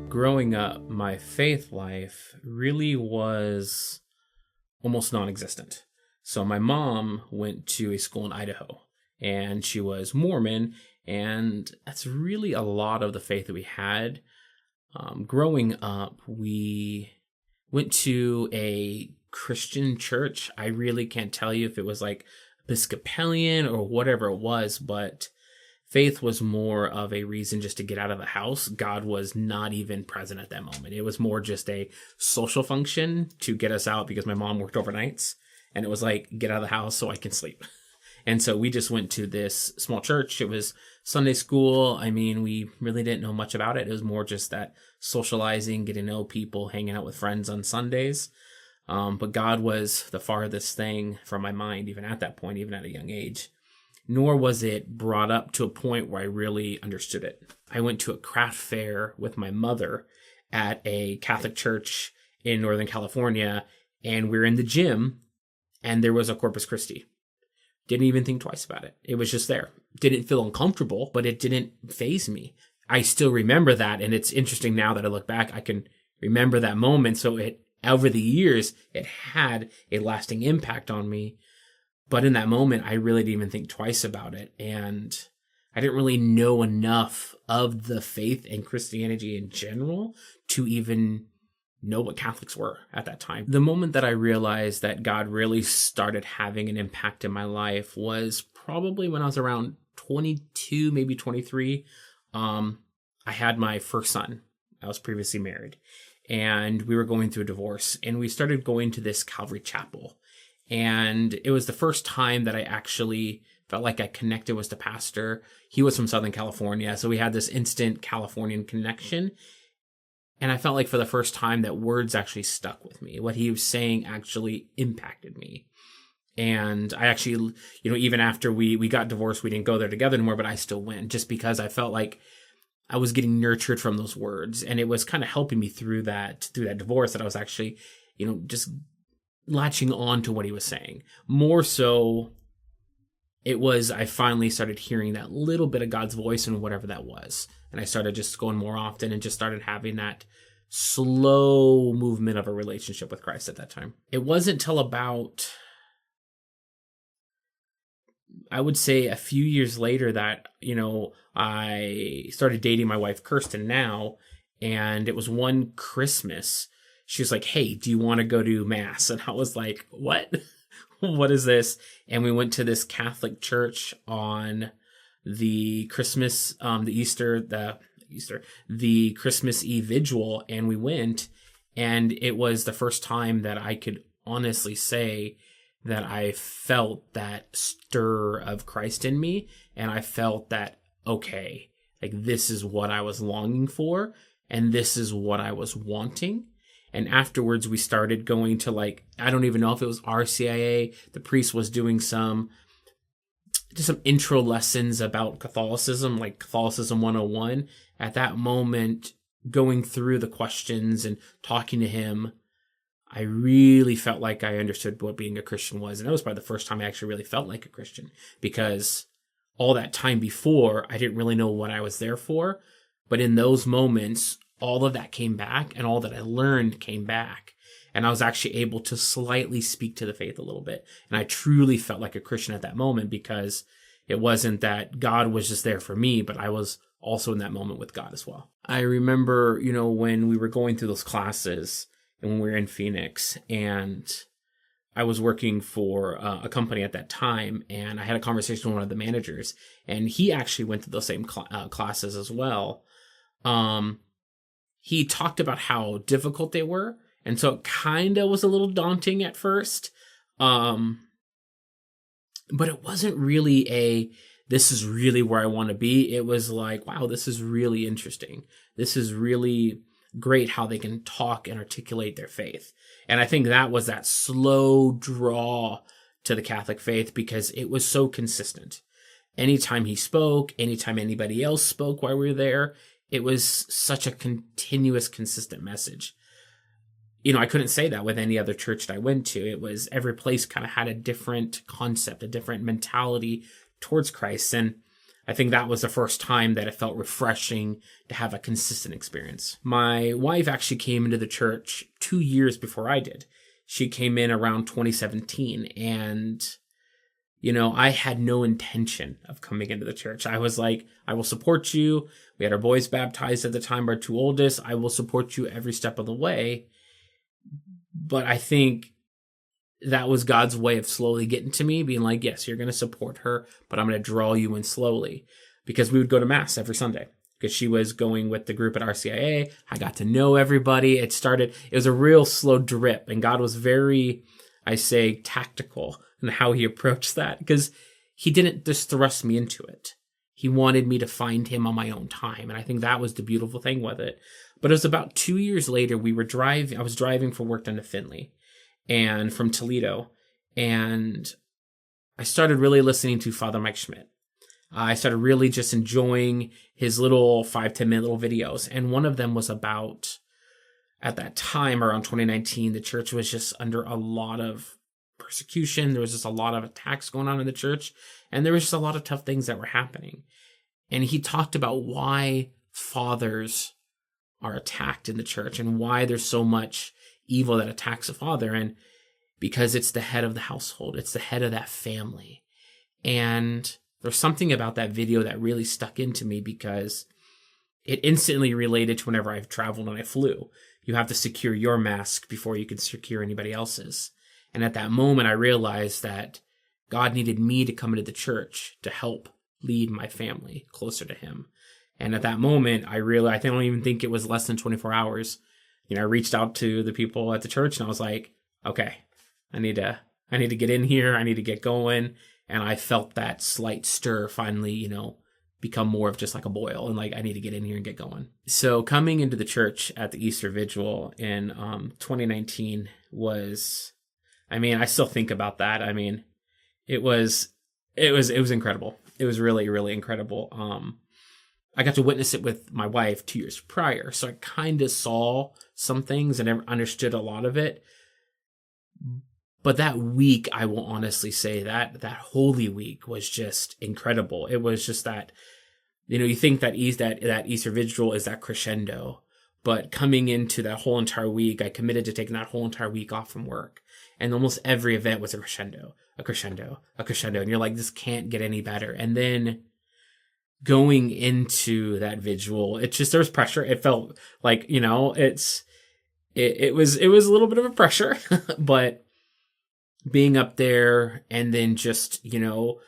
Growing up, my faith life really was almost non-existent. So my mom went to a school in Idaho, and she was Mormon, and that's really a lot of the faith that we had. Growing up, we went to a Christian church. I really can't tell you if it was like Episcopalian or whatever it was, but faith was more of a reason just to get out of the house. God was not even present at that moment. It was more just a social function to get us out because my mom worked overnights, and it was like, get out of the house so I can sleep. And so we just went to this small church. It was Sunday school. I mean, we really didn't know much about it. It was more just that socializing, getting to know people, hanging out with friends on Sundays. But God was the farthest thing from my mind, even at that point, even at a young age. Nor was it brought up to a point where I really understood it. I went to a craft fair with my mother at a Catholic church in Northern California, and we were in the gym, and there was a Corpus Christi. Didn't even think twice about it. It was just there. Didn't feel uncomfortable, but it didn't faze me. I still remember that, and it's interesting now that I look back, I can remember that moment. So over the years, it had a lasting impact on me. But in that moment, I really didn't even think twice about it. And I didn't really know enough of the faith and Christianity in general to even know what Catholics were at that time. The moment that I realized that God really started having an impact in my life was probably when I was around 22, maybe 23. I had my first son. I was previously married, and we were going through a divorce, and we started going to this Calvary Chapel. And it was the first time that I actually felt like I connected with the pastor. He was from Southern California, so we had this instant Californian connection. And I felt like for the first time that words actually stuck with me. What he was saying actually impacted me. And I actually, even after we got divorced, we didn't go there together anymore, but I still went just because I felt like I was getting nurtured from those words. And it was kind of helping me through that divorce, that I was actually, just latching on to what he was saying. More so, I finally started hearing that little bit of God's voice and whatever that was. And I started just going more often and just started having that slow movement of a relationship with Christ at that time. It wasn't till about, I would say, a few years later that, I started dating my wife, Kirsten, now. And it was one Christmas. She was like, hey, do you want to go to Mass? And I was like, what? What is this? And we went to this Catholic church on the Christmas, the Christmas Eve Vigil. And we went, and it was the first time that I could honestly say that I felt that stir of Christ in me. And I felt that, okay, like this is what I was longing for, and this is what I was wanting. And afterwards, we started going to, I don't even know if it was RCIA. The priest was doing some intro lessons about Catholicism, like Catholicism 101. At that moment, going through the questions and talking to him, I really felt like I understood what being a Christian was. And that was probably the first time I actually really felt like a Christian, because all that time before, I didn't really know what I was there for. But in those moments, all of that came back, and all that I learned came back. And I was actually able to slightly speak to the faith a little bit. And I truly felt like a Christian at that moment, because it wasn't that God was just there for me, but I was also in that moment with God as well. I remember, when we were going through those classes and when we were in Phoenix, and I was working for a company at that time, and I had a conversation with one of the managers, and he actually went to those same classes as well. He talked about how difficult they were, and so it kind of was a little daunting at first. But it wasn't really this is really where I want to be. It was like, wow, this is really interesting. This is really great how they can talk and articulate their faith. And I think that was that slow draw to the Catholic faith, because it was so consistent. Anytime he spoke, anytime anybody else spoke while we were there, it was such a continuous, consistent message. I couldn't say that with any other church that I went to. It was, every place kind of had a different concept, a different mentality towards Christ. And I think that was the first time that it felt refreshing to have a consistent experience. My wife actually came into the church 2 years before I did. She came in around 2017, and, I had no intention of coming into the church. I was like, I will support you. We had our boys baptized at the time, our 2 oldest. I will support you every step of the way. But I think that was God's way of slowly getting to me, being like, yes, you're going to support her, but I'm going to draw you in slowly. Because we would go to Mass every Sunday. Because she was going with the group at RCIA. I got to know everybody. It was a real slow drip. And God was very, tactical in how he approached that. Because he didn't just thrust me into it. He wanted me to find him on my own time. And I think that was the beautiful thing with it. But it was about 2 years later, I was driving for work down to Findlay. And from Toledo, and I started really listening to Father Mike Schmidt. I started really just enjoying his little 5-10 minute little videos. And one of them was about, at that time, around 2019, the church was just under a lot of persecution. There was just a lot of attacks going on in the church. And there was just a lot of tough things that were happening. And he talked about why fathers are attacked in the church and why there's so much evil that attacks a father. And because it's the head of the household, it's the head of that family. And there's something about that video that really stuck into me because it instantly related to whenever I've traveled and I flew. You have to secure your mask before you can secure anybody else's. And at that moment, I realized that God needed me to come into the church to help lead my family closer to him. And at that moment, I don't even think it was less than 24 hours. I reached out to the people at the church and I was like, okay, I need to get in here. I need to get going. And I felt that slight stir finally, become more of just like a boil and like, I need to get in here and get going. So coming into the church at the Easter Vigil in 2019 was, I still think about that. It was incredible. It was really, really incredible. I got to witness it with my wife 2 years prior. So I kind of saw some things and understood a lot of it. But that week, I will honestly say that Holy Week was just incredible. It was just that, you think that Easter Vigil is that crescendo. But coming into that whole entire week, I committed to taking that whole entire week off from work. And almost every event was a crescendo. And you're like, this can't get any better. And then going into that vigil, there was pressure. It felt like, it was a little bit of a pressure, but being up there and then just, you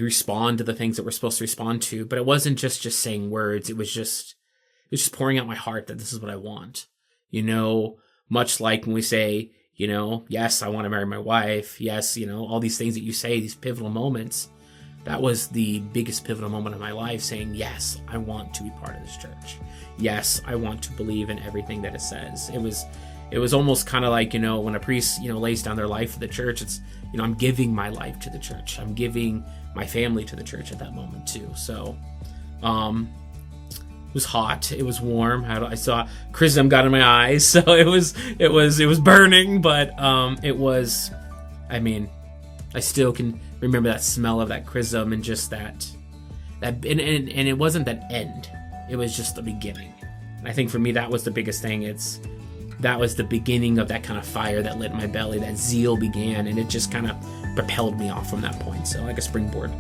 respond to the things that we're supposed to respond to, but it wasn't just saying words. It was just pouring out my heart that this is what I want, much like when we say, yes, I want to marry my wife. Yes. All these things that you say, these pivotal moments. That was the biggest pivotal moment of my life, saying, yes, I want to be part of this church. Yes, I want to believe in everything that it says. It was almost kind of like, when a priest, lays down their life for the church, it's, I'm giving my life to the church. I'm giving my family to the church at that moment too. So, it was hot. It was warm. I saw chrism got in my eyes. So it was burning, but, it was, I still can remember that smell of that chrism and just that and it wasn't that end. It was just the beginning. And I think for me, that was the biggest thing. That was the beginning of that kind of fire that lit my belly, that zeal began, and it just kind of propelled me off from that point. So like a springboard.